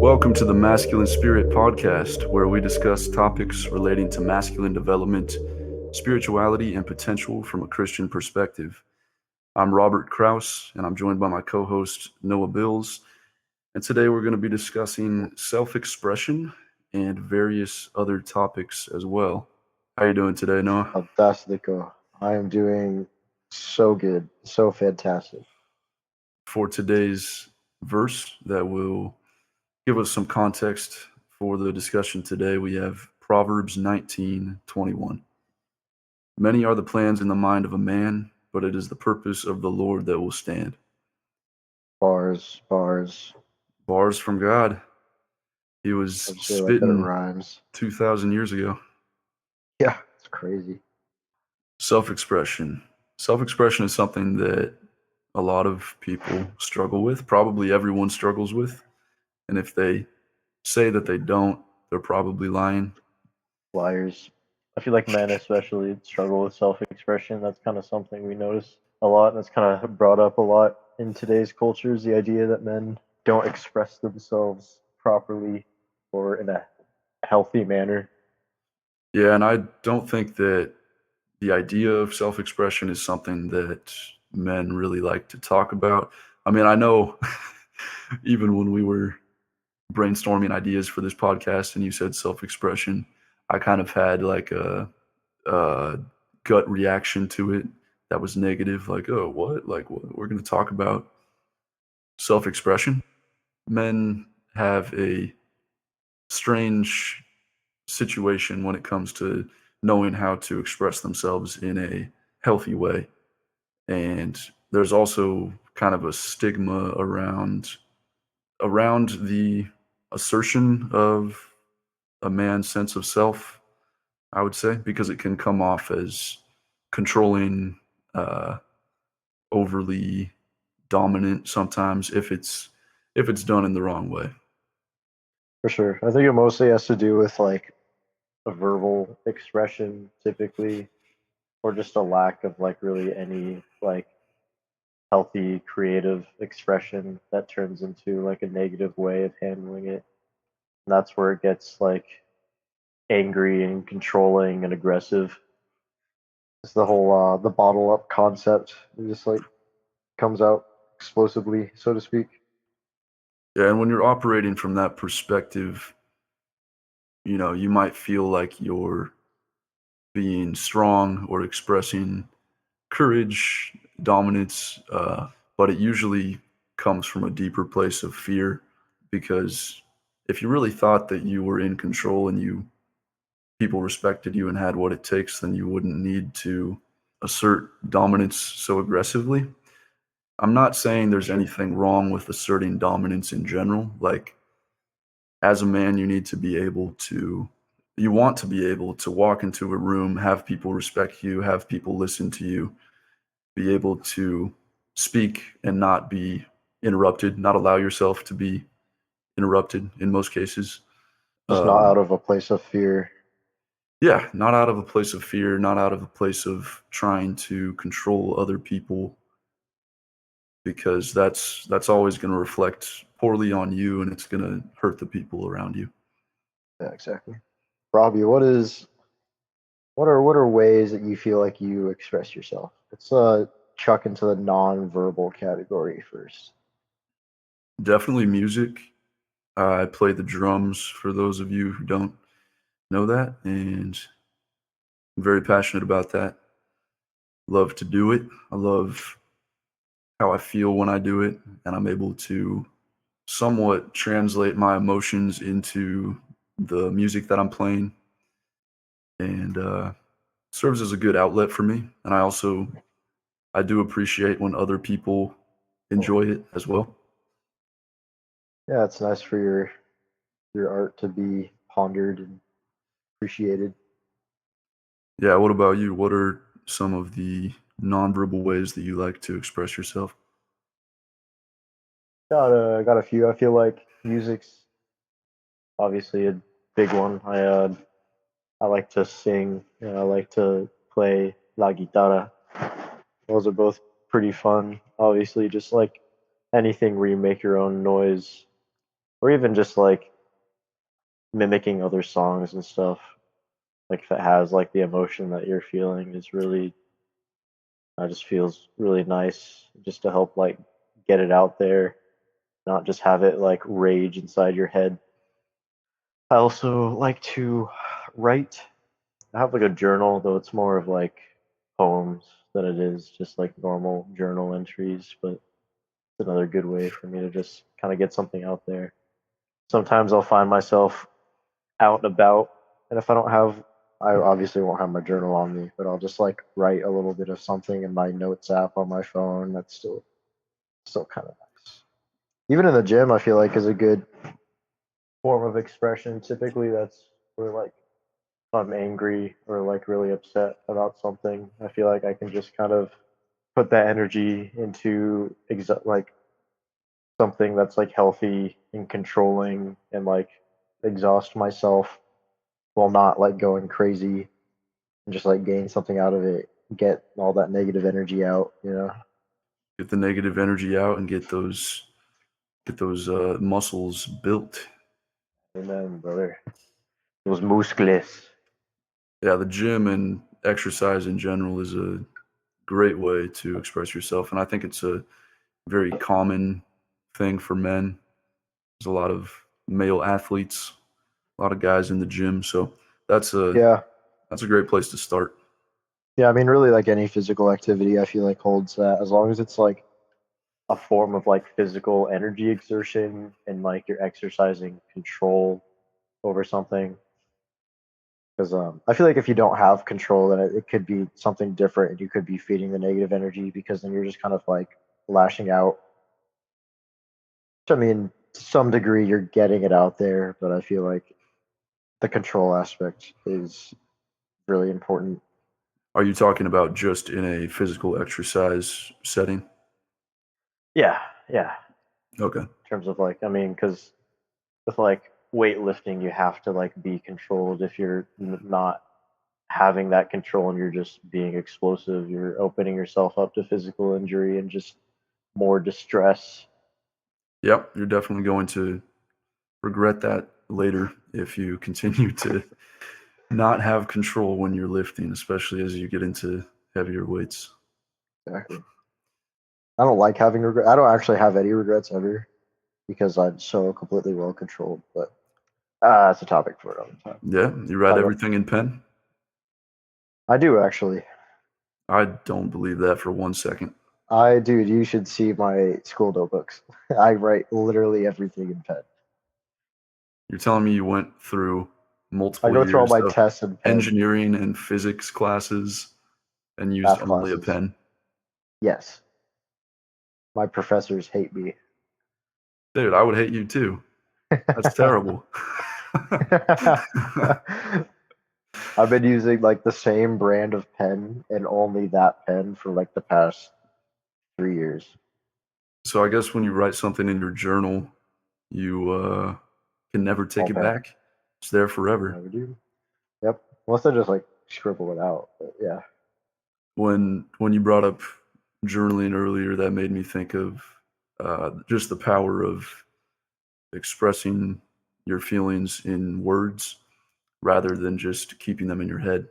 Welcome to the Masculine Spirit Podcast, where we discuss topics relating to masculine development, spirituality, and potential from a Christian perspective. I'm Robert Kraus, and I'm joined by my co-host Noah Bills. And today we're going to be discussing self-expression and various other topics as well. How you doing today, Noah? Fantastico. I am doing so good, so fantastic. For today's verse that will give us some context for the discussion today, we have Proverbs 19:21. Many are the plans in the mind of a man, but it is the purpose of the Lord that will stand. Bars, bars. Bars from God. He was I just really like that it spitting rhymes. 2,000 years ago. Yeah, it's crazy. Self-expression. Self-expression is something that a lot of people struggle with. Probably everyone struggles with. And if they say that they don't, they're probably lying. Liars. I feel like men especially struggle with self-expression. That's kind of something we notice a lot, and it's kind of brought up a lot in today's culture, is the idea that men don't express themselves properly or in a healthy manner. Yeah, and I don't think that the idea of self-expression is something that men really like to talk about. I mean, I know even when we were brainstorming ideas for this podcast and you said self-expression, I kind of had like a gut reaction to it that was negative, like, oh, what? Like, what? We're going to talk about self-expression? Men have a strange situation when it comes to knowing how to express themselves in a healthy way. And there's also kind of a stigma around the assertion of a man's sense of self, I would say, because it can come off as controlling, uh, overly dominant sometimes if it's done in the wrong way. For sure. I think it mostly has to do with like a verbal expression typically, or just a lack of like really any like healthy creative expression that turns into like a negative way of handling it. And that's where it gets like angry and controlling and aggressive. It's the whole the bottle up concept. It just like comes out explosively, so to speak. Yeah, and when you're operating from that perspective, you might feel like you're being strong or expressing courage, dominance, but it usually comes from a deeper place of fear, because if you really thought that you were in control and people respected you and had what it takes, then you wouldn't need to assert dominance so aggressively. I'm not saying there's Sure. anything wrong with asserting dominance in general. Like, as a man, you want to be able to walk into a room, have people respect you, have people listen to you, be able to speak and not be interrupted, not allow yourself to be interrupted in most cases. Just not Um, out of a place of fear. yeah, not out of a place of fear, not out of a place of trying to control other people, because that's always going to reflect poorly on you and it's going to hurt the people around you. Yeah, exactly. Robbie, what are ways that you feel like you express yourself? Let's chuck into the non-verbal category first. Definitely music. I play the drums for those of you who don't know that, and I'm very passionate about that. Love to do it. I love how I feel when I do it, and I'm able to somewhat translate my emotions into the music that I'm playing, and serves as a good outlet for me. And I do appreciate when other people enjoy it as well. Yeah, it's nice for your art to be pondered and appreciated. Yeah, what about you? What are some of the nonverbal ways that you like to express yourself? Got a few. I feel like music's obviously a big one. I like to sing. I like to play la guitarra. Those are both pretty fun. Obviously, just like anything where you make your own noise, or even just like mimicking other songs and stuff. Like if it has like the emotion that you're feeling is really, just feels really nice just to help like get it out there, not just have it like rage inside your head. I also like to write. I have like a journal, though it's more of like poems than it is just like normal journal entries, but it's another good way for me to just kind of get something out there. Sometimes I'll find myself out and about, and if I don't have, I obviously won't have my journal on me, but I'll just like write a little bit of something in my notes app on my phone. That's still kind of nice. Even in the gym, I feel like is a good form of expression. Typically, that's where like if I'm angry or like really upset about something, I feel like I can just kind of put that energy into like something that's like healthy and controlling and like exhaust myself while not like going crazy and just like gain something out of it, get all that negative energy out, you know? Get the negative energy out and get those muscles built. Amen, brother. Those muscles. Yeah, the gym and exercise in general is a great way to express yourself, and I think it's a very common thing for men. There's a lot of male athletes, a lot of guys in the gym, so that's a Yeah. that's a great place to start. Yeah, I mean really like any physical activity I feel like holds that as long as it's like a form of like physical energy exertion and like you're exercising control over something. Because I feel like if you don't have control, then it could be something different, and you could be feeding the negative energy because then you're just kind of like lashing out. So, I mean, to some degree, you're getting it out there, but I feel like the control aspect is really important. Are you talking about just in a physical exercise setting? Yeah, yeah. Okay. In terms of like, I mean, because with like weightlifting, you have to like be controlled. If you're not having that control and you're just being explosive, you're opening yourself up to physical injury and just more distress. Yep, you're definitely going to regret that later if you continue to not have control when you're lifting, especially as you get into heavier weights. Exactly. I don't like having regret. I don't actually have any regrets ever because I'm so completely well controlled. But that's a topic for another time. Yeah, you write Talk about. everything in pen? I do actually. I don't believe that for 1 second. I dude, you should see my school notebooks. I write literally everything in pen. You're telling me you went through I multiple go through all years my of tests in pen, engineering and physics classes and used math only a classes. pen? Yes, my professors hate me. Dude, I would hate you too. That's terrible. I've been using like the same brand of pen and only that pen for like the past 3 years. So I guess when you write something in your journal, you can never take All it pen. back. It's there forever. Never do. Yep. Unless I just like scribble it out. But yeah. When you brought up journaling earlier, that made me think of just the power of expressing your feelings in words rather than just keeping them in your head.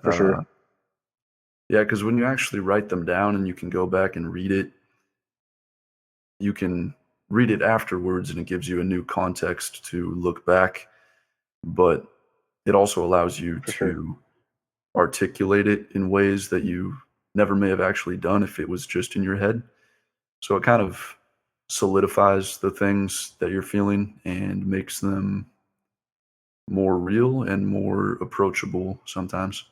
For Uh, sure. yeah, because when you actually write them down and you can go back and read it, you can read it afterwards and it gives you a new context to look back, but it also allows you For sure. to articulate it in ways that you never may have actually done if it was just in your head. So it kind of solidifies the things that you're feeling and makes them more real and more approachable sometimes.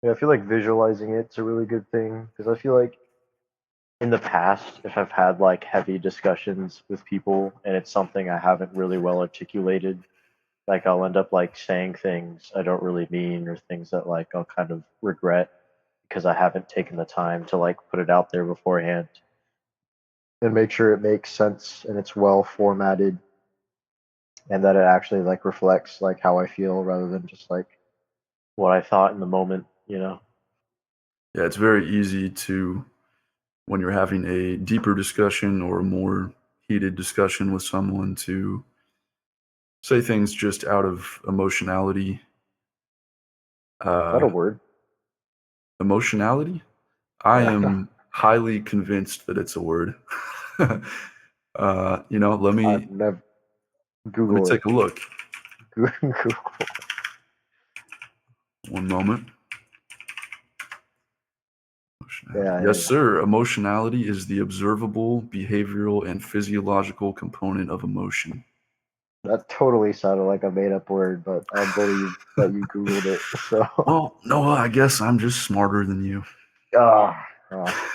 Yeah, I feel like visualizing it's a really good thing because I feel like in the past, if I've had like heavy discussions with people and it's something I haven't really well articulated, like I'll end up like saying things I don't really mean or things that like I'll kind of regret because I haven't taken the time to like put it out there beforehand and make sure it makes sense and it's well formatted and that it actually like reflects like how I feel rather than just like what I thought in the moment, you know? Yeah, it's very easy to, when you're having a deeper discussion or a more heated discussion with someone to say things just out of emotionality. Is that a Uh, word? Emotionality? I Yeah. am highly convinced that it's a word. Let I've me never let me Google it. take a look. Google. One moment. Emotionality. Yeah, Yes, yeah. sir. Emotionality is the observable, behavioral, and physiological component of emotion. That totally sounded like a made up word, but I'll believe that you Googled it. So, Well, Noah, I guess I'm just smarter than you. ah, ah,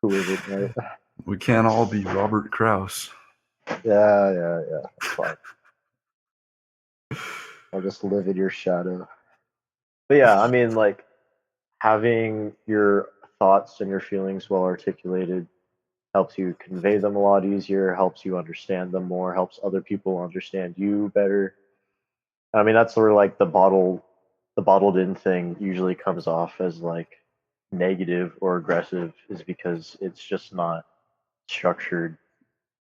who isn't, right? We can't all be Robert Kraus. Yeah. That's fine. I'll just live in your shadow. But yeah, I mean, like having your thoughts and your feelings well articulated helps you convey them a lot easier, helps you understand them more, helps other people understand you better. I mean, that's where like the bottled in thing usually comes off as like negative or aggressive, is because it's just not structured.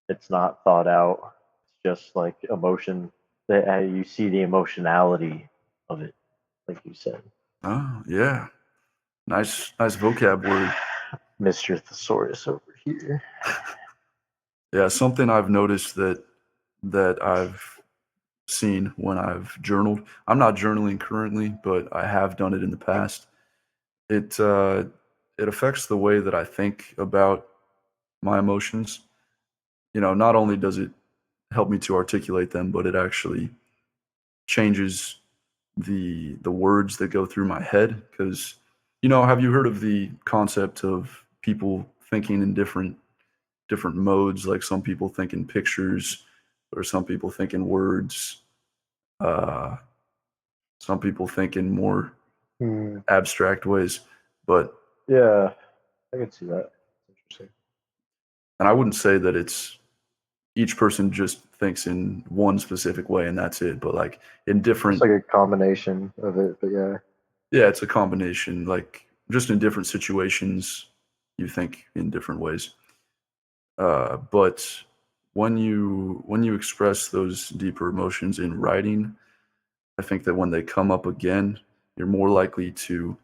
It's not thought out. It's just like emotion. That you see the emotionality of it, like you said. Oh, yeah. Nice vocab word. Mr. Thesaurus over here. Yeah, something I've noticed that I've seen when I've journaled. I'm not journaling currently, but I have done it in the past. It it affects the way that I think about my emotions. Not only does it help me to articulate them, but it actually changes the words that go through my head. Because have you heard of the concept of people thinking in different modes? Like some people think in pictures, or some people think in words. Uh, some people think in more Hmm. abstract ways. But Yeah, I can see that. Interesting. and I wouldn't say that it's each person just thinks in one specific way and that's it. But like in It's different, like a combination of it, but yeah. yeah, it's a combination. Like just in different situations, you think in different ways. But when you express those deeper emotions in writing, I think that when they come up again, you're more likely to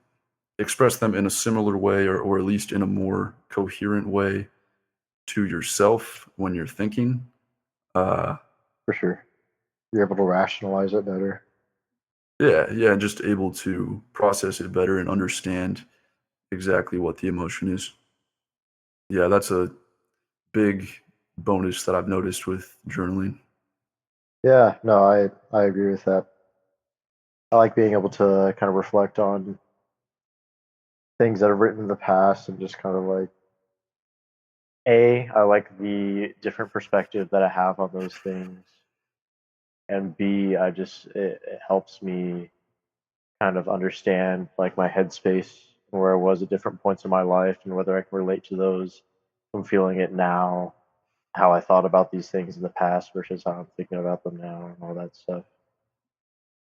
express them in a similar way, or at least in a more coherent way to yourself when you're thinking. Uh, For sure. You're able to rationalize it better. yeah, and just able to process it better and understand exactly what the emotion is. Yeah, that's a big bonus that I've noticed with journaling. Yeah, no, I agree with that. I like being able to kind of reflect on things that I've written in the past and just kind of like I like the different perspective that I have on those things, and B, it helps me kind of understand like my headspace and where I was at different points in my life and whether I can relate to those. I'm feeling it now, how I thought about these things in the past versus how I'm thinking about them now and all that stuff.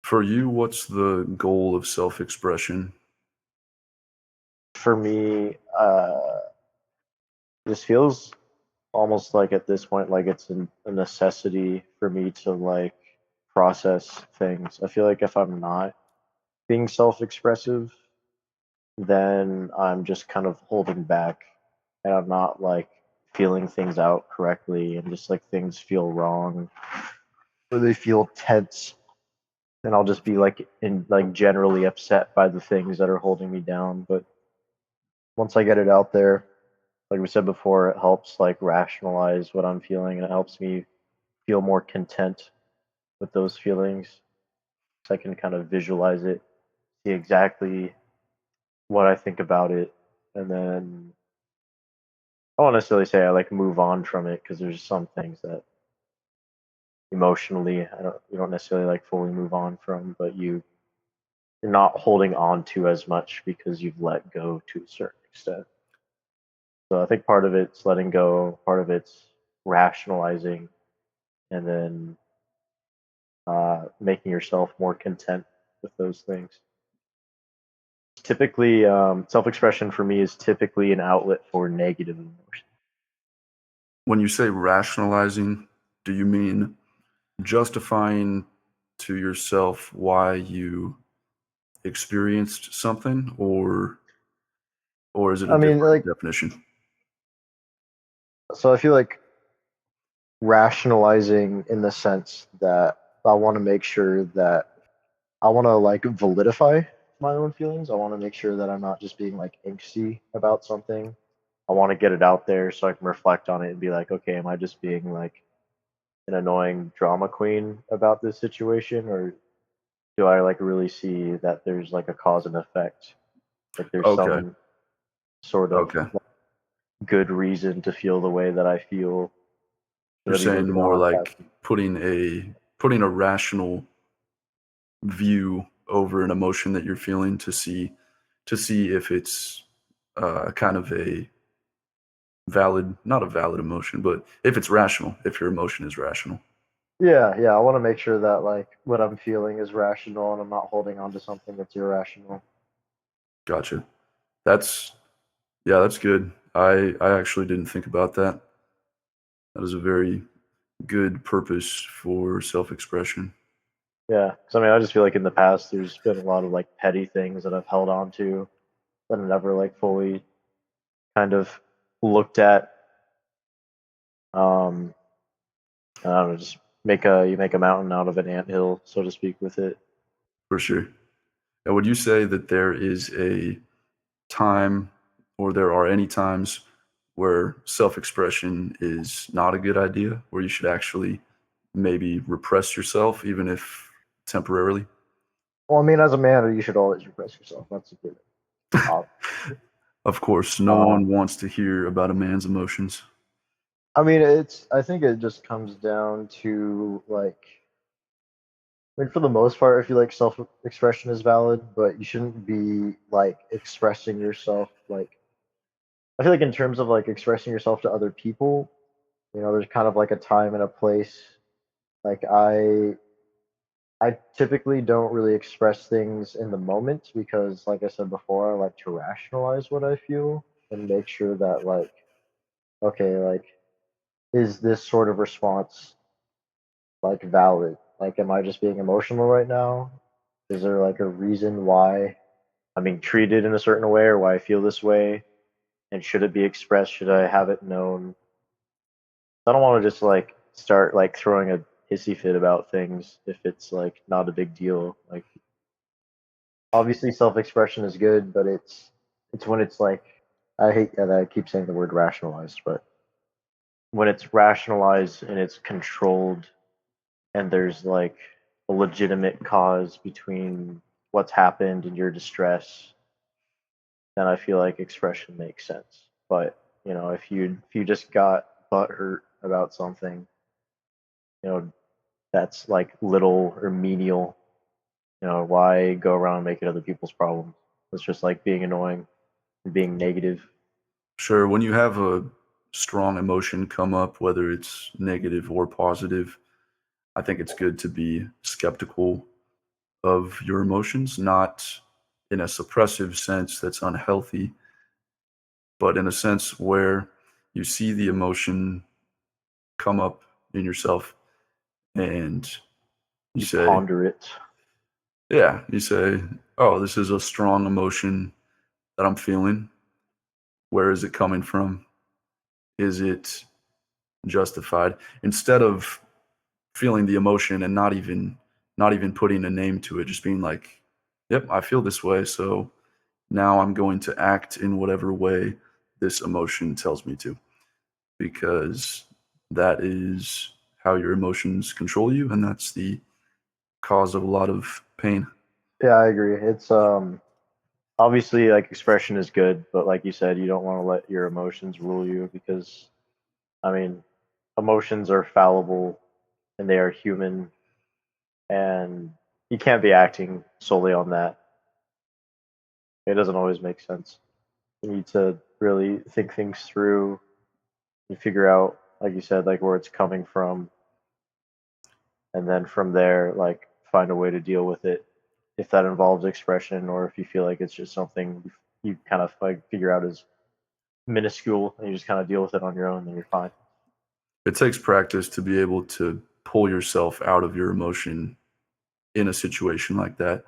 For you, what's the goal of self-expression? For me, this feels almost like at this point like it's a necessity for me to like process things. I feel like if I'm not being self-expressive, then I'm just kind of holding back and I'm not like feeling things out correctly and just like things feel wrong or they feel tense and I'll just be like in like generally upset by the things that are holding me down. But once I get it out there, like we said before, it helps like rationalize what I'm feeling and it helps me feel more content with those feelings. So I can kind of visualize it, see exactly what I think about it, and then I won't necessarily say I like move on from it because there's some things that emotionally you don't necessarily like fully move on from, but you're not holding on to as much because you've let go to a certain extent. So I think part of it's letting go, part of it's rationalizing, and then making yourself more content with those things. Typically, self-expression for me is typically an outlet for negative emotion. when you say rationalizing, do you mean justifying to yourself why you experienced something, or is it a I mean, different like, definition? so I feel like rationalizing in the sense that I want to make sure that I want to like validify my own feelings. I want to make sure that I'm not just being like angsty about something. I want to get it out there so I can reflect on it and be like, okay, am I just being like an annoying drama queen about this situation, or do I like really see that there's like a cause and effect? Like there's Okay, some sort of okay. good reason to feel the way that I feel. Should You're I be saying looking more on that? like putting a rational view over an emotion that you're feeling to see if it's kind of a valid, not a valid emotion, but if it's rational, if your emotion is rational. Yeah, yeah. I want to make sure that like what I'm feeling is rational and I'm not holding on to something that's irrational. Gotcha. That's Yeah, that's good. I actually didn't think about that. That is a very good purpose for self-expression. Yeah, because I mean, I just feel like in the past there's been a lot of like petty things that I've held on to that I never like fully kind of looked at. Um, I don't know, just make a mountain out of an anthill, so to speak, with it. For sure. And would you say that there is a time, or there are any times where self-expression is not a good idea, where you should actually maybe repress yourself, even if temporarily? Well, I mean, as a man, you should always repress yourself. That's a good. Uh, Of course, no uh, one wants to hear about a man's emotions. I mean, it's. I think it just comes down to like. I mean, for the most part, I feel like self-expression is valid, but you shouldn't be like expressing yourself like. I feel like in terms of like expressing yourself to other people, there's kind of like a time and a place. Like I typically don't really express things in the moment because, like I said before, I like to rationalize what I feel and make sure that, like, okay, like, is this sort of response like valid? Like, am I just being emotional right now? Is there like a reason why I'm being treated in a certain way or why I feel this way? And should it be expressed? Should I have it known? I don't want to just like start like throwing a hissy fit about things if it's like not a big deal. Like obviously self-expression is good, but it's when it's like I hate that I keep saying the word rationalized, but when it's rationalized and it's controlled and there's like a legitimate cause between what's happened and your distress, then I feel like expression makes sense. But if you just got butt hurt about something, you know, that's like little or menial, why go around making other people's problems? It's just like being annoying and being negative. Sure, when you have a strong emotion come up, whether it's negative or positive, I think it's good to be skeptical of your emotions, not in a suppressive sense that's unhealthy, but in a sense where you see the emotion come up in yourself and you You say, ponder it. yeah, you say, oh, this is a strong emotion that I'm feeling. Where is it coming from? Is it justified? Instead of feeling the emotion and not even putting a name to it, just being like, yep, I feel this way, so now I'm going to act in whatever way this emotion tells me to, because that is how your emotions control you, and that's the cause of a lot of pain. Yeah, I agree. It's obviously like expression is good, but like you said, you don't want to let your emotions rule you because I mean, emotions are fallible and they are human and you can't be acting solely on that. It doesn't always make sense. You need to really think things through and figure out, like you said, like where it's coming from, and then from there, like find a way to deal with it. If that involves expression, or if you feel like it's just something you kind of like figure out is minuscule, and you just kind of deal with it on your own, then you're fine. it takes practice to be able to pull yourself out of your emotion in a situation like that.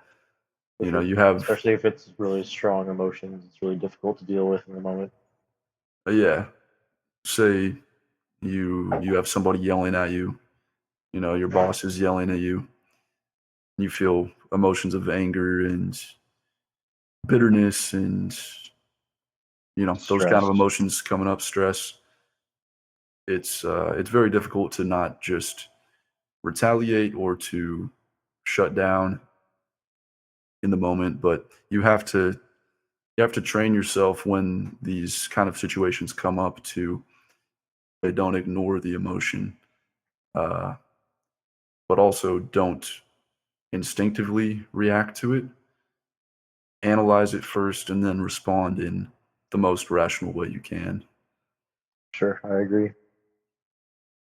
For You know, sure. you have, Especially if it's really strong emotions, it's really difficult to deal with in the moment. yeah, say you have somebody yelling at you, your boss is yelling at you, you feel emotions of anger and bitterness and, those kind Stress. of emotions coming up, stress. It's very difficult to not just retaliate or to shut down in the moment, but you have to train yourself when these kind of situations come up to they don't ignore the emotion, uh, but also don't instinctively react to it. Analyze it first and then respond in the most rational way you can. Sure, I agree.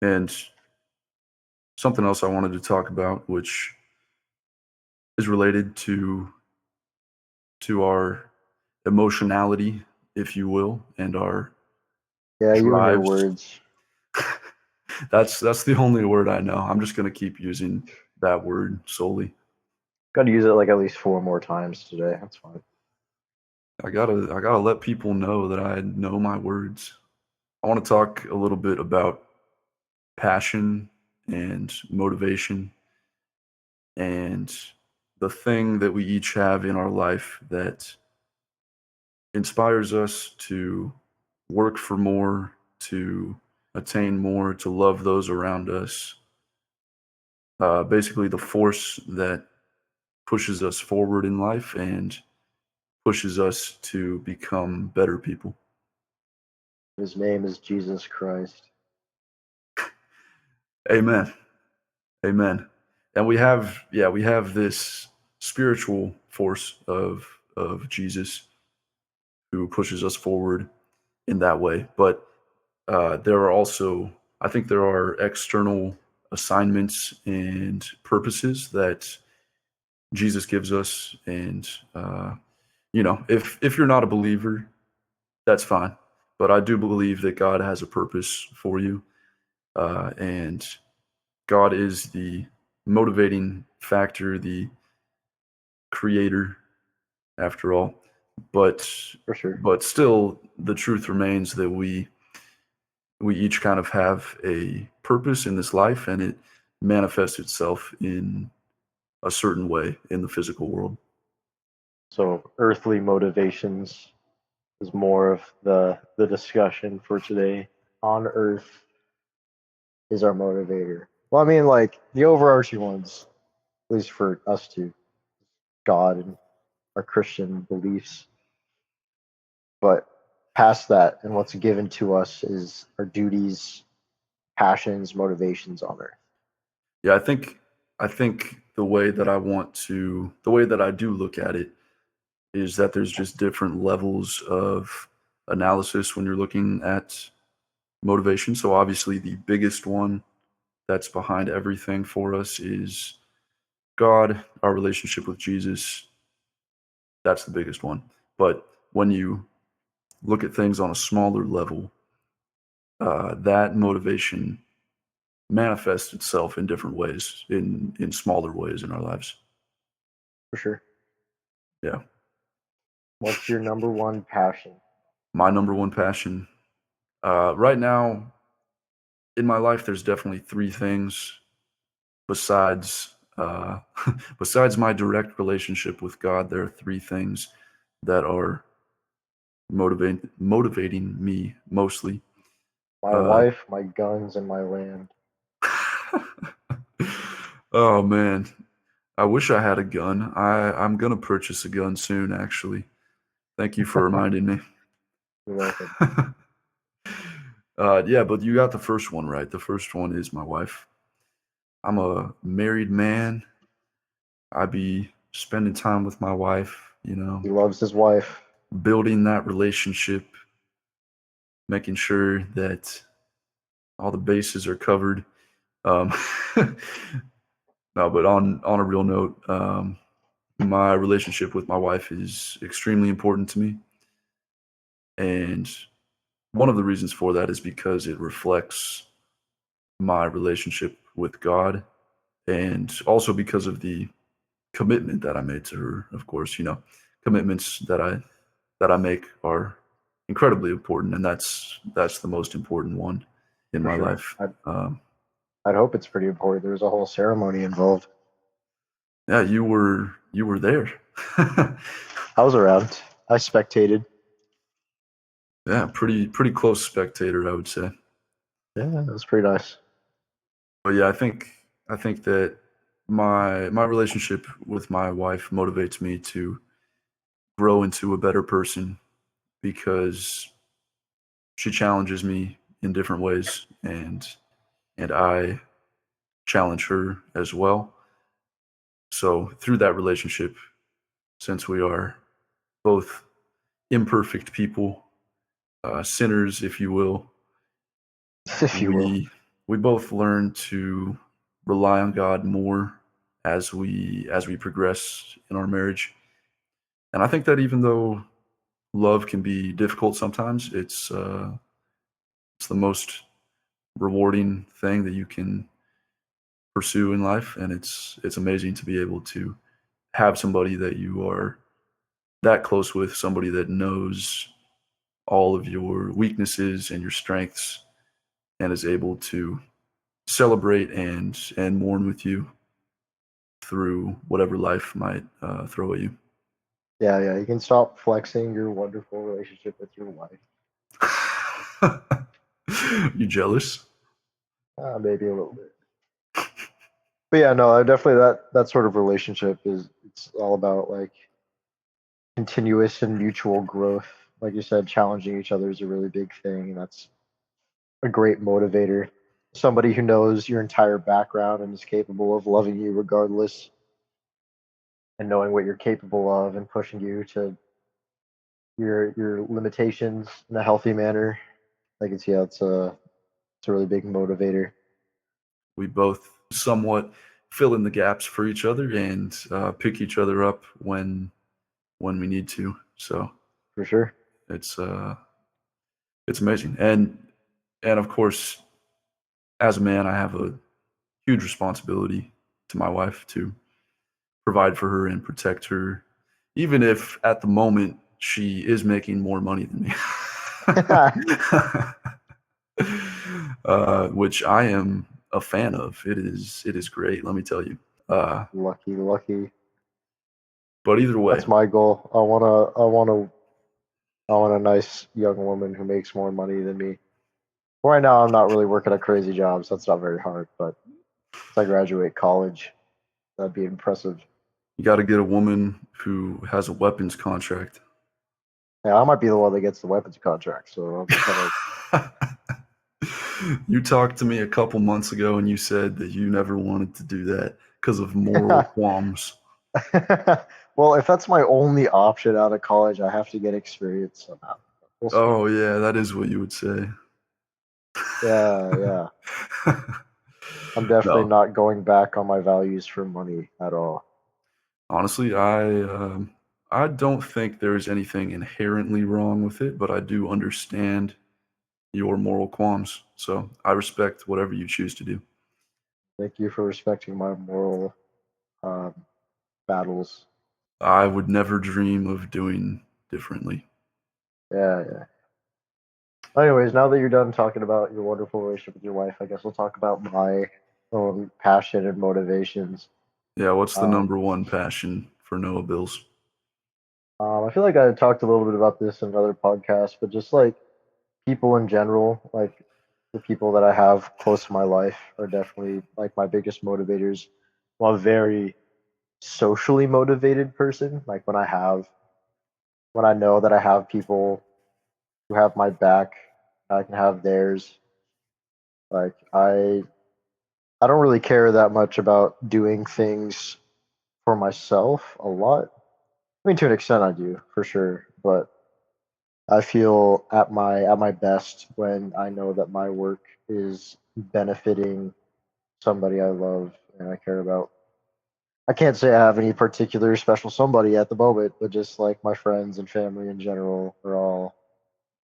And something else I wanted to talk about, which is related to our emotionality, if you will, and our Yeah, you and your drives. words. That's the only word I know. I'm just gonna keep using that word solely. Got to use it like at least 4 more times today. That's fine. I gotta let people know that I know my words. I want to talk a little bit about passion and motivation and the thing that we each have in our life that inspires us to work for more, to attain more, to love those around us. Basically, the force that pushes us forward in life and pushes us to become better people. His name is Jesus Christ. Amen. Amen. And we have this spiritual force of Jesus who pushes us forward in that way. But there are also, I think, there are external assignments and purposes that Jesus gives us, and if you're not a believer, that's fine. But I do believe that God has a purpose for you, and God is the motivating factor, the creator, after all. But For sure. but still, the truth remains that we each kind of have a purpose in this life, and it manifests itself in a certain way in the physical world. So earthly motivations is more of the discussion for today. On earth is our motivator. Well, I mean, like the overarching ones, at least for us two, God and our Christian beliefs. But past that, and what's given to us is our duties, passions, motivations on earth. Yeah, I think the way that I do look at it is that there's just different levels of analysis when you're looking at motivation. So obviously the biggest one that's behind everything for us is God, our relationship with Jesus. That's the biggest one. But when you look at things on a smaller level, that motivation manifests itself in different ways, in smaller ways in our lives. For sure. Yeah. What's your number one passion? My number one passion. Right now in my life, there's definitely three things besides besides my direct relationship with God. There are three things that are motivating me mostly. My Uh, wife, my guns, and my land. oh man, I wish I had a gun. I'm gonna purchase a gun soon, actually. Thank you for reminding me. You're welcome. Yeah, but you got the first one right. The first one is my wife. I'm a married man. I be spending time with my wife, He loves his wife. building that relationship, making sure that all the bases are covered. Um, no, but on a real note, my relationship with my wife is extremely important to me, and one of the reasons for that is because it reflects my relationship with God, and also because of the commitment that I made to her. Of course, commitments that I make are incredibly important, and that's the most important one in For my sure. life. I'd hope it's pretty important. There's a whole ceremony involved. Yeah, you were there. I was around. I spectated. Yeah, pretty close spectator, I would say. Yeah, it was pretty nice. But yeah, I think that my relationship with my wife motivates me to grow into a better person because she challenges me in different ways, and I challenge her as well. So through that relationship, since we are both imperfect people, sinners, if you will, If you will. we both learn to rely on God more as we progress in our marriage. And I think that even though love can be difficult sometimes, it's the most rewarding thing that you can pursue in life, and it's amazing to be able to have somebody that you are that close with, somebody that knows all of your weaknesses and your strengths and is able to celebrate and mourn with you through whatever life might throw at you. Yeah. You can stop flexing your wonderful relationship with your wife. You jealous? Maybe a little bit. But yeah, no, definitely that sort of relationship it's all about like continuous and mutual growth. Like you said, challenging each other is a really big thing, and that's a great motivator. Somebody who knows your entire background and is capable of loving you regardless and knowing what you're capable of and pushing you to your limitations in a healthy manner. Like it's a really big motivator. We both somewhat fill in the gaps for each other and pick each other up when we need to. So For sure. it's it's amazing. And of course, as a man, I have a huge responsibility to my wife to provide for her and protect her, even if at the moment she is making more money than me. Which I am a fan of. It is great, let me tell you. Lucky. But either way, That's my goal. I want a nice young woman who makes more money than me. Right now, I'm not really working a crazy job, so that's not very hard. But once I graduate college, that'd be impressive. you got to get a woman who has a weapons contract. Yeah, I might be the one that gets the weapons contract. So I'm kind You talked to me a couple months ago and you said that you never wanted to do that because of moral of. qualms. Well, if that's my only option out of college, I have to get experience somehow. We'll see. Oh yeah, that is what you would say. Yeah. I'm definitely No, not going back on my values for money at all. honestly, I don't think there's anything inherently wrong with it, but I do understand your moral qualms. So I respect whatever you choose to do. Thank you for respecting my moral um, battles. I would never dream of doing differently. Yeah. Anyways, now that you're done talking about your wonderful relationship with your wife, I guess we'll talk about my own passion and motivations. Yeah, what's the Um, number one passion for Noah Bills? I feel like I talked a little bit about this in another podcast, but just like people in general, like the people that I have close to my life are definitely like my biggest motivators. I'm a very socially motivated person. Like when I know that I have people who have my back, I can have theirs. Like I don't really care that much about doing things for myself a lot. I mean, to an extent, I do for sure, but I feel at my best when I know that my work is benefiting somebody I love and I care about. I can't say I have any particular special somebody at the moment, but just like my friends and family in general are all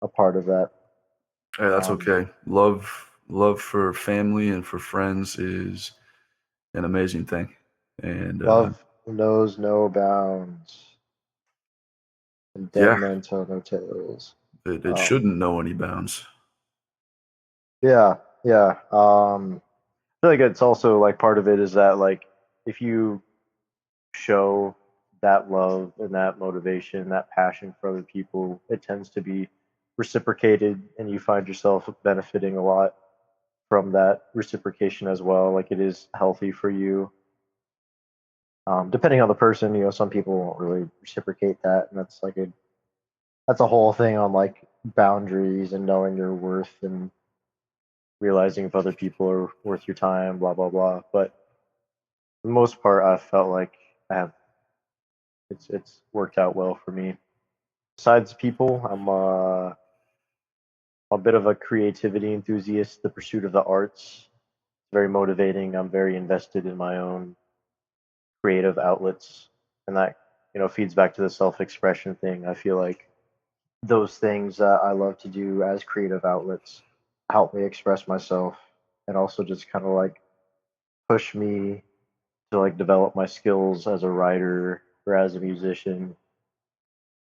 a part of that. Hey, that's Um, okay. love for family and for friends is an amazing thing. And Love knows no bounds, and dead yeah, men tell no tales. it Um, shouldn't know any bounds. yeah, yeah. I feel like it's also like part of it is that like if you show that love and that motivation, that passion for other people, it tends to be reciprocated, and you find yourself benefiting a lot from that reciprocation as well. Like it is healthy for you. Depending on the person, some people won't really reciprocate that, and that's a whole thing on like boundaries and knowing your worth and realizing if other people are worth your time, blah blah blah. But for the most part, I felt like I have it's worked out well for me. Besides people, I'm a bit of a creativity enthusiast. The pursuit of the arts, very motivating. I'm very invested in my own creative outlets, and that feeds back to the self-expression thing. I feel like those things that I love to do as creative outlets help me express myself, and also just kind of like push me to like develop my skills as a writer or as a musician.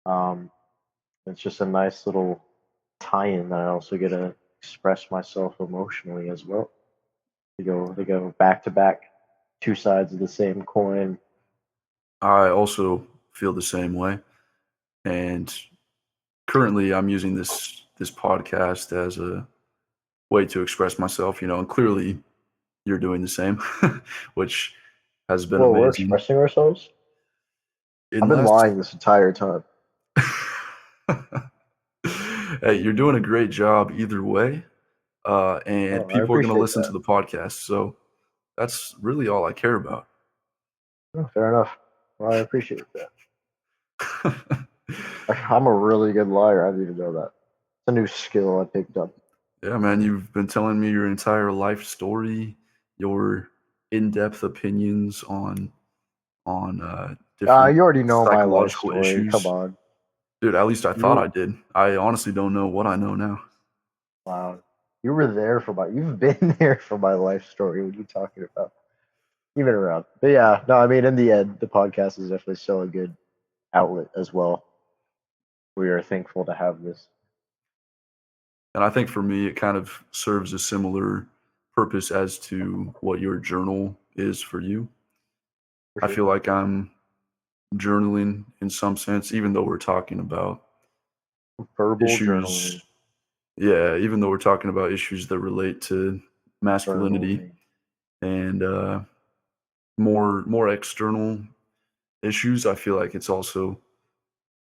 Um, it's just a nice little tie-in that I also get to express myself emotionally as well. They go back to back, two sides of the same coin. I also feel the same way. And currently I'm using this podcast as a way to express myself, and clearly you're doing the same, which has been Well, we're amazing. expressing ourselves. I've been Unless lying this entire time. hey, you're doing a great job either way, and Oh, I people are going to appreciate listen to that. the podcast, so that's really all I care about. Oh, fair enough. Well, I appreciate that. I'm a really good liar. I didn't even know that. It's a new skill I picked up. Yeah, man, you've been telling me your entire life story, your in-depth opinions on different You already know my life psychological story. Come issues. on. Dude, at least I thought I You did. I honestly don't know what I know now. wow. You were there for my. You've been there for my life story. What are you talking about? You've been around. But yeah, no, I mean, in the end, the podcast is definitely still a good outlet as well. We are thankful to have this. And I think for me, it kind of serves a similar purpose as to what your journal is for you. For I sure. feel like I'm journaling in some sense, even though we're talking about Verbal journaling. issues. Yeah, even though we're talking about issues that relate to masculinity Journaling. and more external issues, I feel like it's also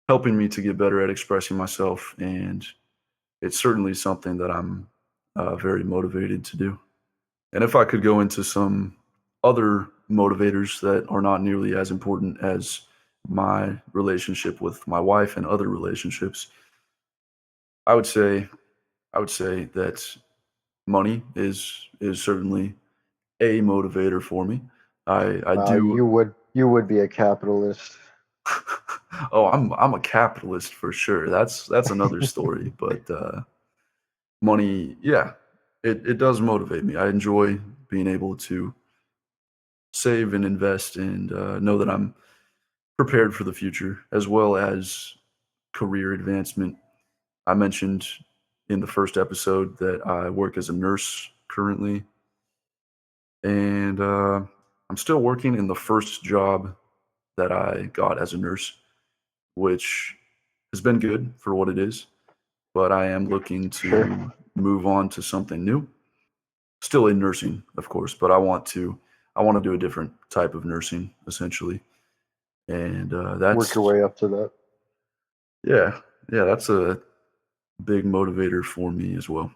helping me to get better at expressing myself, and it's certainly something that I'm very motivated to do. And if I could go into some other motivators that are not nearly as important as my relationship with my wife and other relationships, I would say I would say that money is certainly a motivator for me. I Wow, do. you would be a capitalist. Oh, I'm a capitalist for sure. That's another story. But money, yeah, it does motivate me. I enjoy being able to save and invest and know that I'm prepared for the future as well as career advancement. I mentioned in the first episode that I work as a nurse currently, and I'm still working in the first job that I got as a nurse, which has been good for what it is. But I am looking Sure. to move on to something new. Still in nursing, of course, but I want to do a different type of nursing essentially, and Work your that's way up to that. yeah, yeah, that's a big motivator for me as well.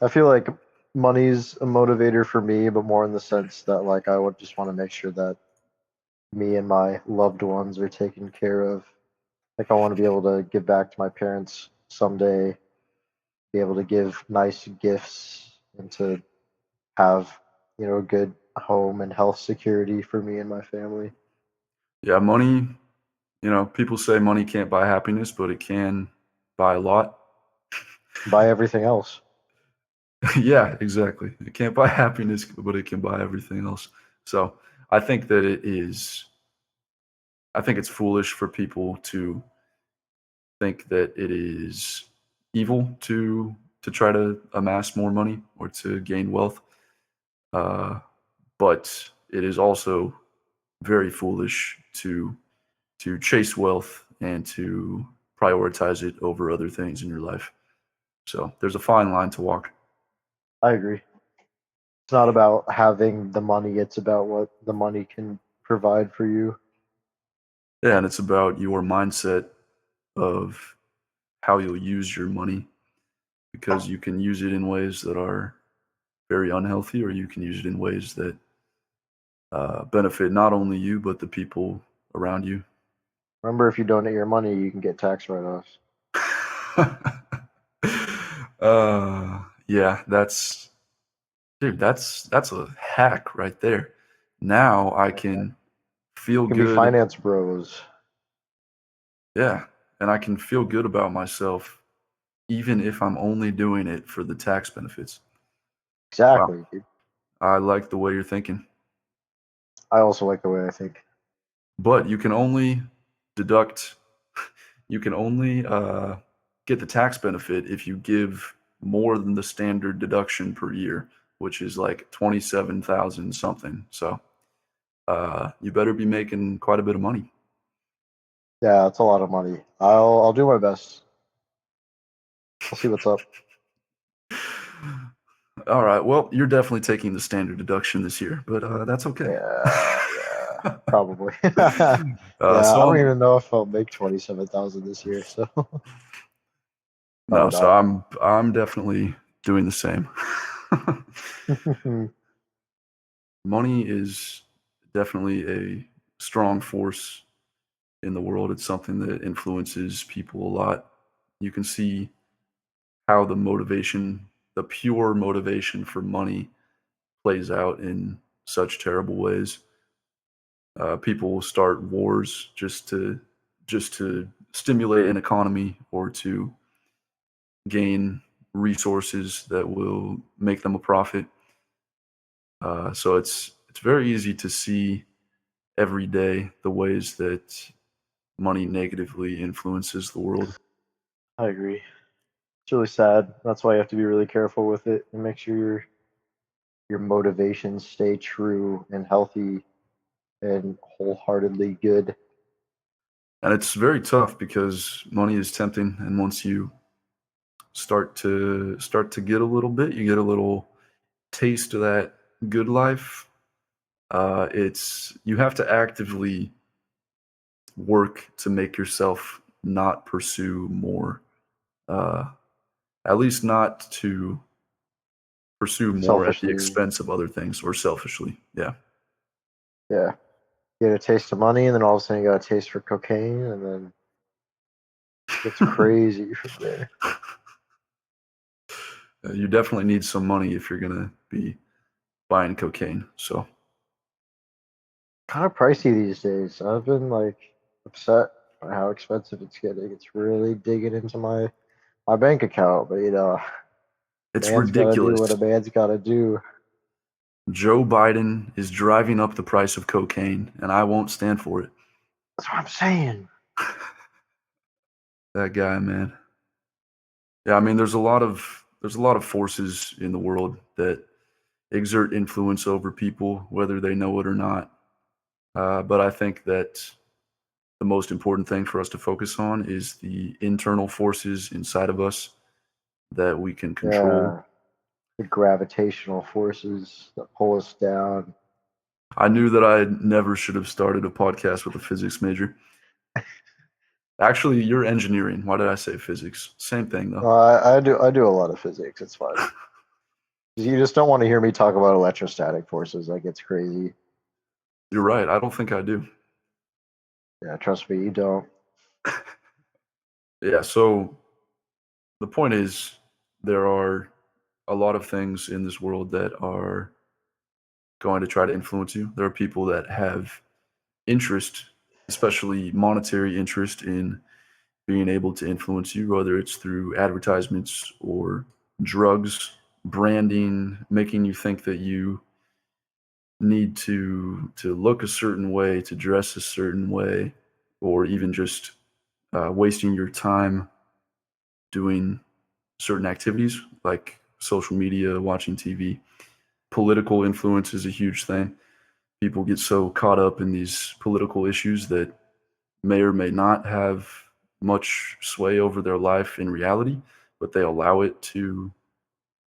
I feel like money's a motivator for me, but more in the sense that like I would just want to make sure that me and my loved ones are taken care of. Like I want to be able to give back to my parents someday, be able to give nice gifts and to have, a good home and health security for me and my family. Yeah, money. People say money can't buy happiness, but it can buy a lot. Buy everything else. Yeah, exactly. It can't buy happiness, but it can buy everything else. So I think that I think it's foolish for people to think that it is evil to try to amass more money or to gain wealth. Uh, but it is also very foolish to chase wealth and to prioritize it over other things in your life. So there's a fine line to walk. I agree. It's not about having the money, it's about what the money can provide for you. Yeah, and it's about your mindset of how you'll use your money because you can use it in ways that are very unhealthy, or you can use it in ways that benefit not only you but the people around you. Remember, if you donate your money, you can get tax write-offs. Yeah, that's dude, that's a hack right there. Now I Yeah. can feel You can be good. finance bros. Yeah, and I can feel good about myself even if I'm only doing it for the tax benefits. Wow, Exactly, dude. I like the way you're thinking. I also like the way I think. But you can only deduct, you can only get the tax benefit if you give more than the standard deduction per year, which is like 27,000 something. So you better be making quite a bit of money. Yeah, it's a lot of money. I'll do my best. I'll see what's up. All right. Well, you're definitely taking the standard deduction this year, but that's okay. Yeah, probably. Yeah, I So don't even know if I'll make 27,000 this year, so no, probably so not. I'm definitely doing the same. Money is definitely a strong force in the world. It's something that influences people a lot. You can see how the pure motivation for money plays out in such terrible ways. People will start wars just to stimulate an economy or to gain resources that will make them a profit. So it's very easy to see every day the ways that money negatively influences the world. I agree. It's really sad. That's why you have to be really careful with it and make sure your motivations stay true and healthy and wholeheartedly good. And it's very tough because money is tempting, and once you start to get a little bit, you get a little taste of that good life. It's you have to actively work to make yourself not pursue more. Uh, at least not to pursue more at the Selfishly, expense of other things or selfishly. Yeah. yeah. You get a taste of money, and then all of a sudden you got a taste for cocaine, and then it's crazy from there. You definitely need some money if you're gonna be buying cocaine. So Kind of pricey these days. I've been like upset by how expensive it's getting. It's really digging into my bank account, but it's man's got to do what a ridiculous. man's got to do. Joe Biden is driving up the price of cocaine, and I won't stand for it. That's what I'm saying. That guy, man. Yeah, I mean, there's a lot of forces in the world that exert influence over people, whether they know it or not. But I think that the most important thing for us to focus on is the internal forces inside of us that we can control. Yeah, the gravitational forces that pull us down. I knew that I never should have started a podcast with a physics major. Actually, you're engineering. Why did I say physics? Same thing, though. I do a lot of physics. It's fine. You just don't want to hear me talk about electrostatic forces. Like it's crazy. You're right. I don't think I do. Yeah, trust me, you don't. Yeah, so the point is, there are a lot of things in this world that are going to try to influence you. There are people that have interest, especially monetary interest, in being able to influence you, whether it's through advertisements or drugs branding, making you think that you need to look a certain way, to dress a certain way, or even just wasting your time doing certain activities like social media, watching TV. Political influence is a huge thing. People get so caught up in these political issues that may or may not have much sway over their life in reality, but they allow it to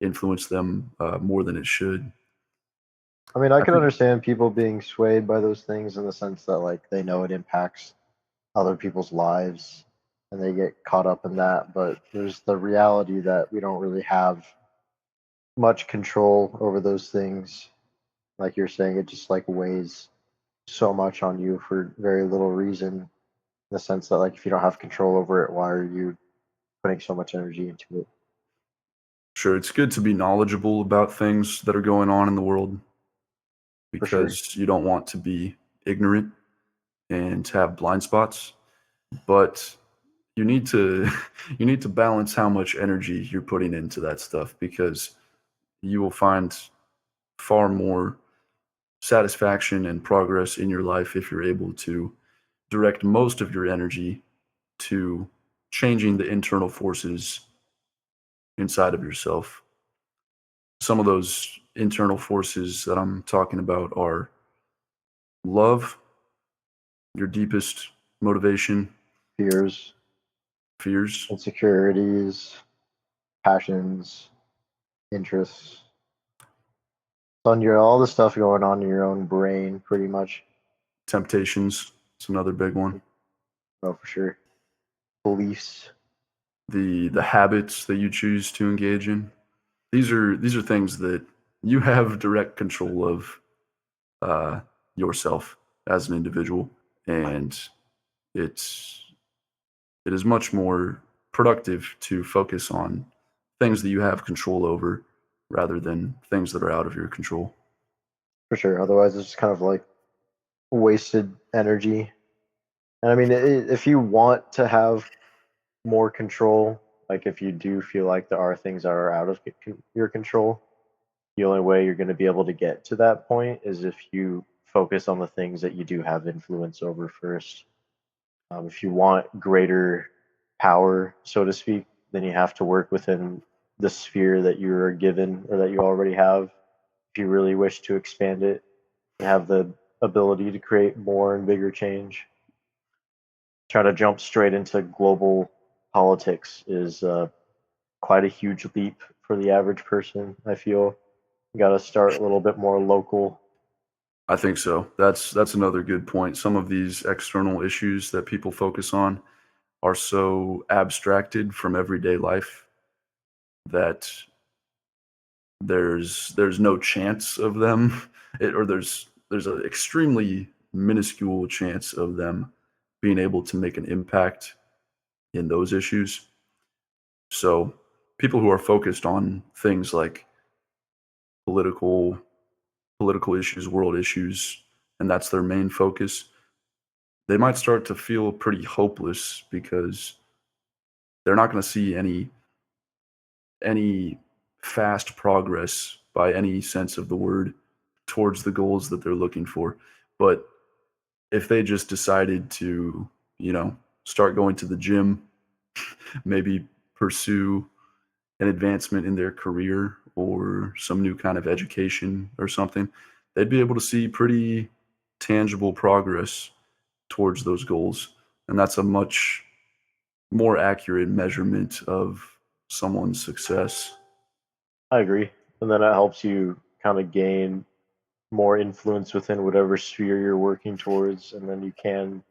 influence them more than it should. I mean, I I can think understand people being swayed by those things in the sense that like they know it impacts other people's lives and they get caught up in that, but there's the reality that we don't really have much control over those things. Like you're saying, it just like weighs so much on you for very little reason in the sense that like if you don't have control over it, why are you putting so much energy into it? sure it's good to be knowledgeable about things that are going on in the world For sure. because you don't want to be ignorant and have blind spots, but you need to you need to balance how much energy you're putting into that stuff because you will find far more satisfaction and progress in your life if you're able to direct most of your energy to changing the internal forces inside of yourself. Some of those internal forces that I'm talking about are love, your deepest motivation, Fears, fears, insecurities, passions, interests. On your all the stuff going on in your own brain, pretty much. temptations. It's another big one. Oh, for sure. Beliefs. The habits that you choose to engage in. These are things that you have direct control of uh, yourself as an individual, and it's it is much more productive to focus on things that you have control over rather than things that are out of your control. For sure. Otherwise, it's just kind of like wasted energy. And I mean, if you want to have more control, like if you do feel like there are things that are out of your control, the only way you're going to be able to get to that point is if you focus on the things that you do have influence over first. If you want greater power, so to speak, then you have to work within the sphere that you're given or that you already have. If you really wish to expand it and have the ability to create more and bigger change, try to jump straight into global politics is quite a huge leap for the average person. I feel you got to start a little bit more local. I think so. That's another good point. Some of these external issues that people focus on are so abstracted from everyday life that there's no chance of them or there's an extremely minuscule chance of them being able to make an impact in those issues. So people who are focused on things like political political issues, world issues, and that's their main focus, they might start to feel pretty hopeless because they're not going to see any fast progress by any sense of the word towards the goals that they're looking for. But if they just decided to, start going to the gym, maybe pursue an advancement in their career or some new kind of education or something, they'd be able to see pretty tangible progress towards those goals. And that's a much more accurate measurement of someone's success. I agree. And then it helps you kind of gain more influence within whatever sphere you're working towards. And then you can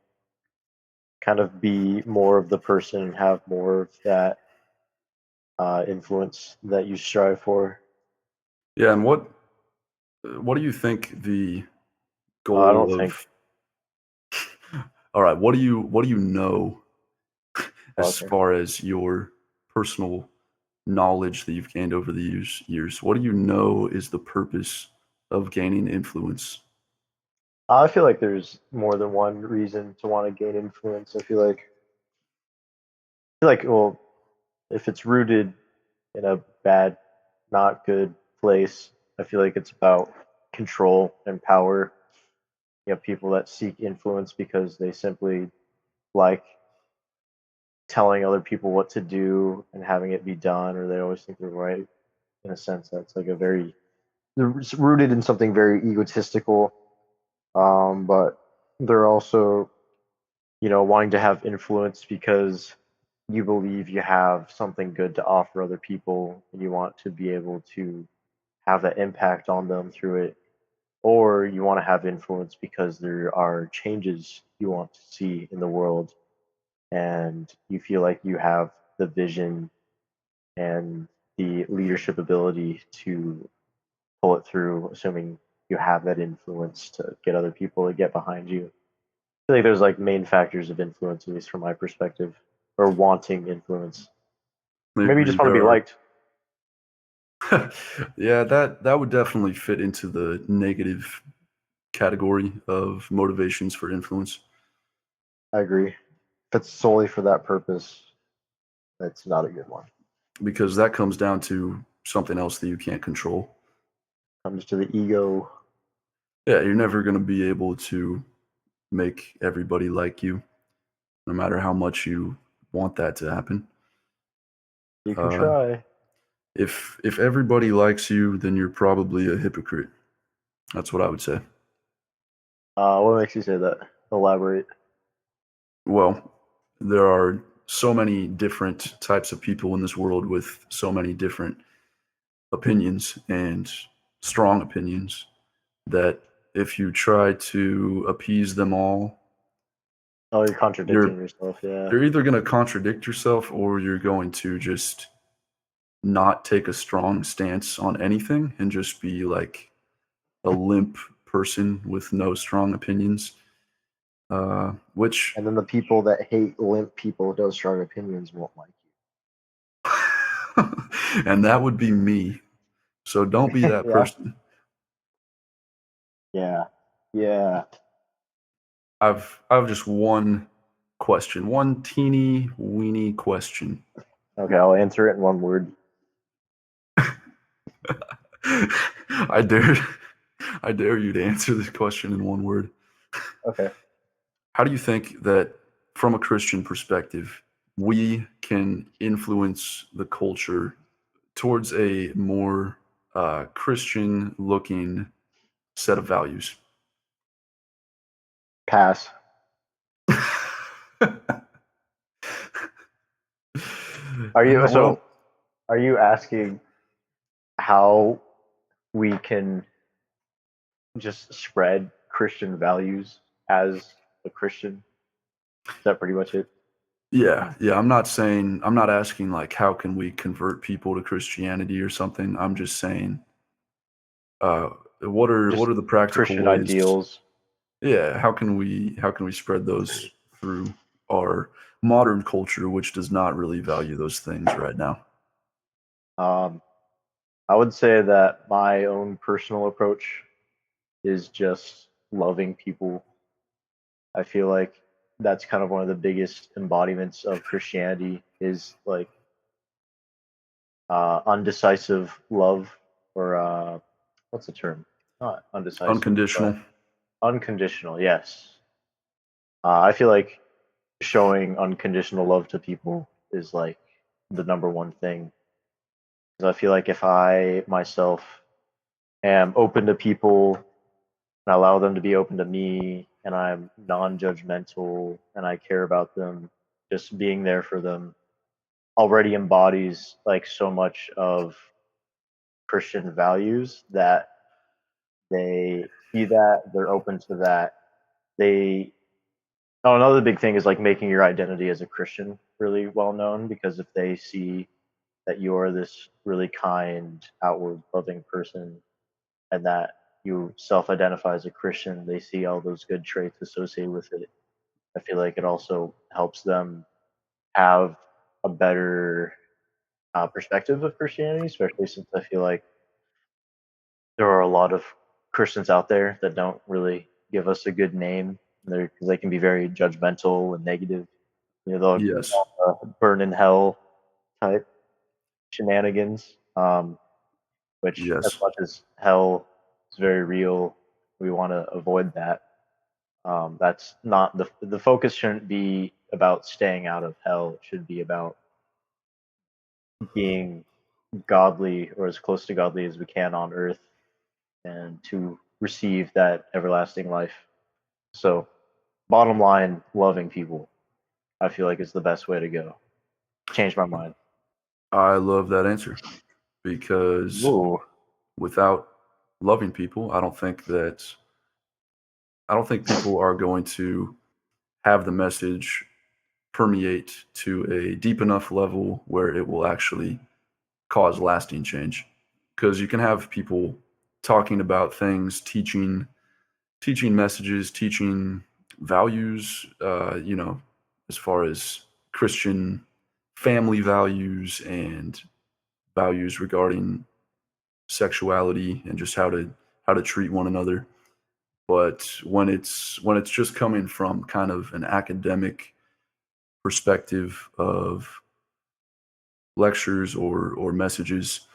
kind of be more of the person and have more of that influence that you strive for. Yeah, and what do you think the I don't goal think. of all right, what do you know as Okay. far as your personal knowledge that you've gained over the years? What do you know is the purpose of gaining influence? I feel like there's more than one reason to want to gain influence. Well, if it's rooted in a bad not good place. I feel like it's about control and power. You have people that seek influence because they simply like telling other people what to do and having it be done, or they always think they're right. In a sense, that's like a very it's rooted in something very egotistical. But they're also, wanting to have influence because you believe you have something good to offer other people, and you want to be able to have that impact on them through it, or you want to have influence because there are changes you want to see in the world, and you feel like you have the vision and the leadership ability to pull it through, assuming you have that influence to get other people to get behind you. I feel like there's like main factors of influence, at least from my perspective, or wanting influence. I Maybe you just agree. want to be There are, liked. yeah, that would definitely fit into the negative category of motivations for influence I agree. If it's solely for that purpose, that's not a good one. because that comes down to something else that you can't control. Comes to the ego. Yeah, you're never going to be able to make everybody like you, no matter how much you want that to happen. You can Uh, try. if everybody likes you, then you're probably a hypocrite. That's what I would say. What makes you say that? Elaborate. Well, there are so many different types of people in this world with so many different opinions and strong opinions that if you try to appease them all, Oh, you're contradicting you're yourself. Yeah. you're either going to contradict yourself or you're going to just not take a strong stance on anything and just be like a limp person with no strong opinions. Which And then the people that hate limp people with no strong opinions won't like and that would be me. So don't be you. that Yeah. person. Yeah. Yeah. I've just one question, one teeny weeny question. Okay, I'll answer it in one word. I dare I dare you to answer this question in one word. Okay. How do you think that from a Christian perspective, we can influence the culture towards a more Christian looking set of values? Pass. Are I you know, well, so? Are you asking how we can just spread Christian values as a Christian? Is that pretty much it? yeah. I'm not asking like how can we convert people to Christianity or something. I'm just saying, uh, what Just are the practical Christian ways? ideals. Yeah, how can we spread those through our modern culture, which does not really value those things right now? Um, I would say that my own personal approach is just loving people. I feel like that's kind of one of the biggest embodiments of Christianity is like undecisive love, or what's the term? Not undecisive, Unconditional. but unconditional. Yes. I feel like showing unconditional love to people is like the number one thing. Because I feel like if I myself am open to people and I allow them to be open to me, and I'm non-judgmental and I care about them, just being there for them already embodies like so much of Christian values that they see that, they're open to that. They Oh, another big thing is like making your identity as a Christian really well known, because if they see that you're this really kind, outward loving person, and that you self-identify as a Christian, they see all those good traits associated with it. I feel like it also helps them have a better perspective of Christianity, especially since I feel like there are a lot of Christians out there that don't really give us a good name, because they can be very judgmental and negative. Yes. Burn in hell type shenanigans. which, as Yes. much as hell is very real, we want to avoid that. That's not the focus shouldn't be about staying out of hell. It should be about being godly or as close to godly as we can on earth and to receive that everlasting life. So, bottom line, loving people, I feel like is the best way to go. Change my mind. I love that answer because Ooh, without loving people, I don't think people are going to have the message permeate to a deep enough level where it will actually cause lasting change. Because you can have people talking about things, teaching messages, teaching values, as far as Christian family values and values regarding sexuality and just how to treat one another. But when it's just coming from kind of an academic perspective of lectures or messages,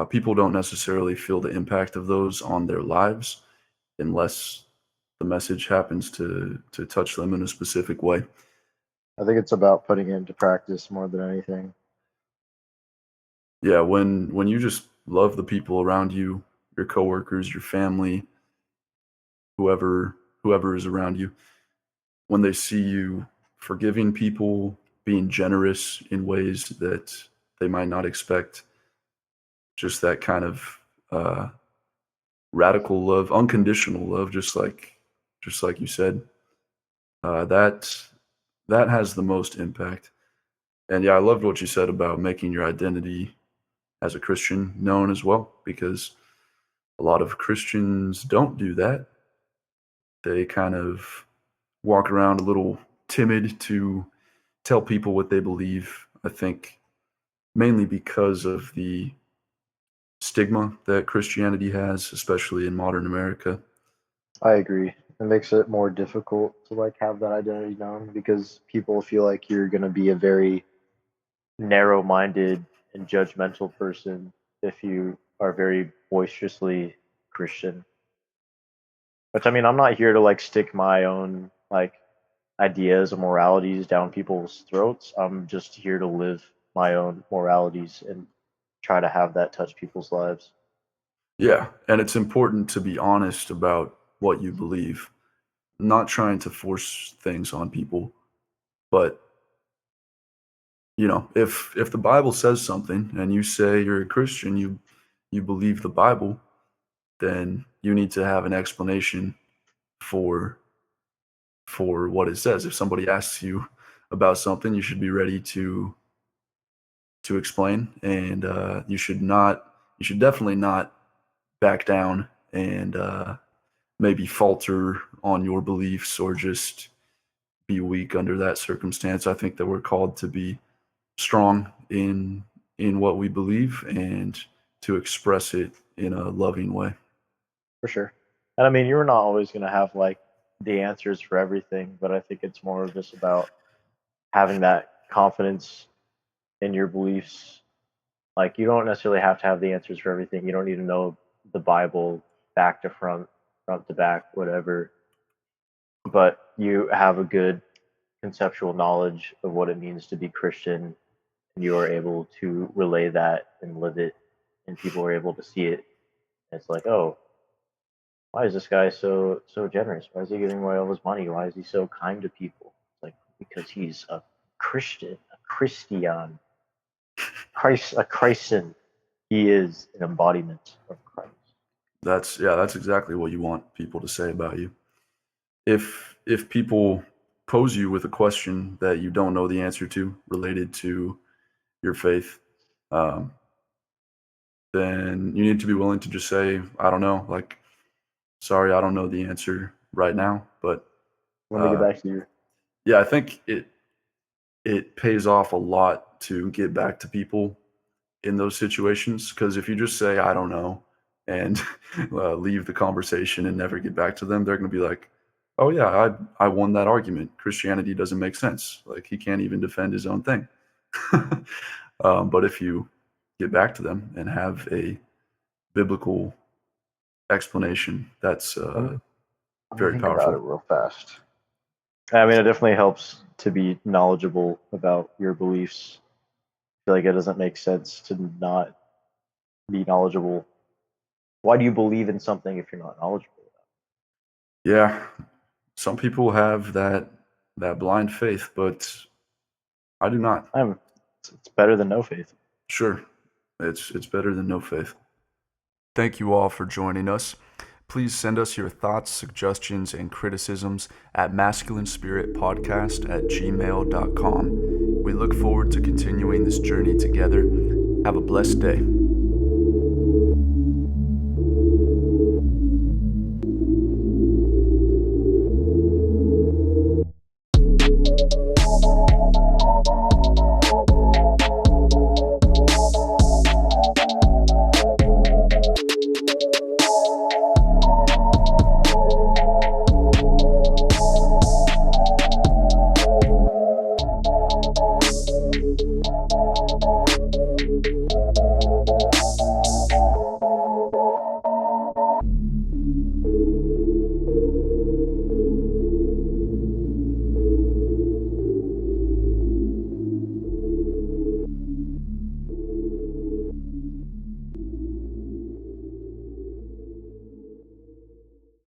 people don't necessarily feel the impact of those on their lives unless the message happens to touch them in a specific way. I think it's about putting it into practice more than anything. Yeah, when you just love the people around you, your coworkers, your family, whoever is around you, when they see you forgiving people, being generous in ways that they might not expect, just that kind of uh, radical love, unconditional love, just like you said, that has the most impact. And yeah, I loved what you said about making your identity as a Christian known as well, because a lot of Christians don't do that. They kind of walk around a little timid to tell people what they believe. I think mainly because of the stigma that Christianity has, especially in modern America. I agree. It makes it more difficult to like have that identity known because people feel like you're going to be a very narrow-minded and judgmental person if you are very boisterously Christian. Which I mean, I'm not here to like stick my own like ideas or moralities down people's throats. I'm just here to live my own moralities and try to have that touch people's lives. Yeah, and it's important to be honest about what you believe, not trying to force things on people, but if the Bible says something and you say you're a Christian, you believe the Bible, then you need to have an explanation for what it says. If somebody asks you about something, you should be ready to explain, and you should definitely not back down and maybe falter on your beliefs or just be weak under that circumstance. I think that we're called to be strong in what we believe and to express it in a loving way. For sure. And I mean, you're not always going to have like the answers for everything, but I think it's more just about having that confidence in your beliefs. Like, you don't necessarily have to have the answers for everything. You don't need to know the Bible back to front, front to back, whatever. But you have a good conceptual knowledge of what it means to be Christian, and you are able to relay that and live it, and people are able to see it. And it's like, oh, why is this guy so generous? Why is he giving away all his money? Why is he so kind to people? It's like because he's a Christian, a Christian, a Christian. He is an embodiment of Christ. That's exactly what you want people to say about you. If people pose you with a question that you don't know the answer to related to your faith, um, then you need to be willing to just say, I don't know, like, sorry, I don't know the answer right now. But Let me get uh, back to you. yeah, I think it pays off a lot to get back to people in those situations, because if you just say I don't know and leave the conversation and never get back to them, they're going to be like, oh yeah, I won that argument. Christianity doesn't make sense. Like he can't even defend his own thing. But if you get back to them and have a biblical explanation that's Let me very think about it powerful. real fast. I mean, it definitely helps to be knowledgeable about your beliefs. I feel like it doesn't make sense to not be knowledgeable. Why do you believe in something if you're not knowledgeable? Yeah, some people have that blind faith, but I do not. I'm. It's better than no faith. Sure, it's better than no faith. Thank you all for joining us. Please send us your thoughts, suggestions, and criticisms at masculinespiritpodcast@gmail.com. We look forward to continuing this journey together. Have a blessed day.